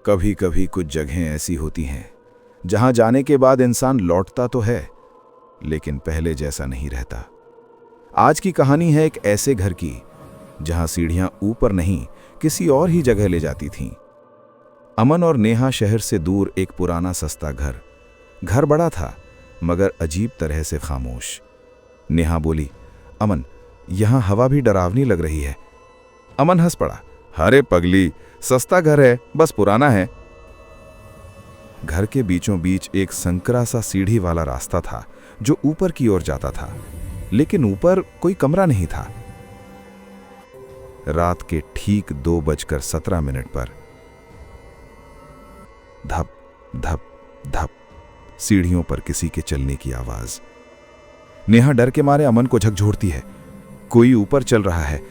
कभी कभी कुछ जगहें ऐसी होती हैं जहां जाने के बाद इंसान लौटता तो है, लेकिन पहले जैसा नहीं रहता। आज की कहानी है एक ऐसे घर की जहां सीढ़ियां ऊपर नहीं किसी और ही जगह ले जाती थीं। अमन और नेहा शहर से दूर एक पुराना सस्ता घर बड़ा था मगर अजीब तरह से खामोश। नेहा बोली, अमन, यहां हवा भी डरावनी लग रही है। अमन हंस पड़ा, अरे पगली, सस्ता घर है, बस पुराना है। घर के बीचों बीच एक संकरा सा सीढ़ी वाला रास्ता था जो ऊपर की ओर जाता था, लेकिन ऊपर कोई कमरा नहीं था। रात के ठीक 2:17 पर धप धप धप सीढ़ियों पर किसी के चलने की आवाज। नेहा डर के मारे अमन को झकझोरती है, कोई ऊपर चल रहा है।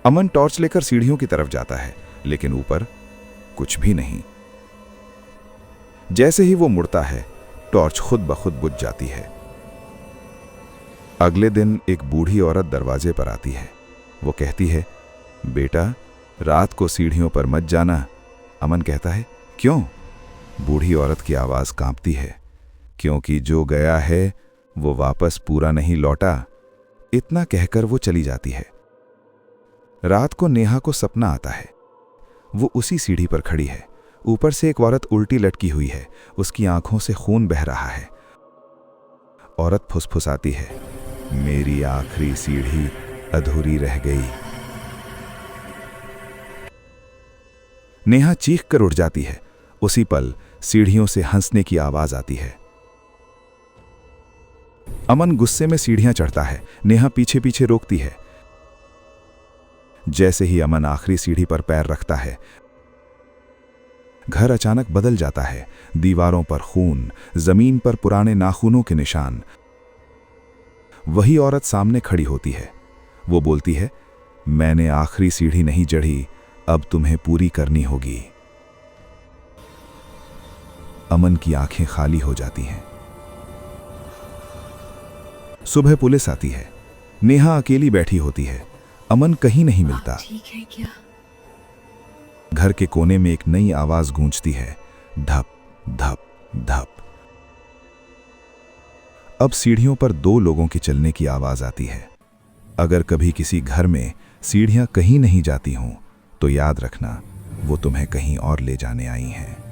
अमन टॉर्च लेकर सीढ़ियों की तरफ जाता है, लेकिन ऊपर कुछ भी नहीं। जैसे ही वो मुड़ता है, टॉर्च खुद ब खुद बुझ जाती है। अगले दिन एक बूढ़ी औरत दरवाजे पर आती है। वो कहती है, बेटा, रात को सीढ़ियों पर मत जाना। अमन कहता है, क्यों? बूढ़ी औरत की आवाज कांपती है, क्योंकि जो गया है वो वापस पूरा नहीं लौटा। इतना कहकर वो चली जाती है। रात को नेहा को सपना आता है। वो उसी सीढ़ी पर खड़ी है। ऊपर से एक औरत उल्टी लटकी हुई है, उसकी आंखों से खून बह रहा है। औरत फुसफुसाती है, मेरी आखिरी सीढ़ी अधूरी रह गई। नेहा चीख कर उठ जाती है। उसी पल सीढ़ियों से हंसने की आवाज आती है। अमन गुस्से में सीढ़ियां चढ़ता है। नेहा पीछे पीछे रोकती है। जैसे ही अमन आखिरी सीढ़ी पर पैर रखता है, घर अचानक बदल जाता है। दीवारों पर खून, जमीन पर पुराने नाखूनों के निशान। वही औरत सामने खड़ी होती है। वो बोलती है, मैंने आखिरी सीढ़ी नहीं चढ़ी, अब तुम्हें पूरी करनी होगी। अमन की आंखें खाली हो जाती हैं। सुबह पुलिस आती है। नेहा अकेली बैठी होती है। अमन कहीं नहीं मिलता। ठीक है क्या? घर के कोने में एक नई आवाज गूंजती है, धप धप धप। अब सीढ़ियों पर 2 लोगों की चलने की आवाज आती है। अगर कभी किसी घर में सीढ़ियां कहीं नहीं जाती हों, तो याद रखना, वो तुम्हें कहीं और ले जाने आई हैं।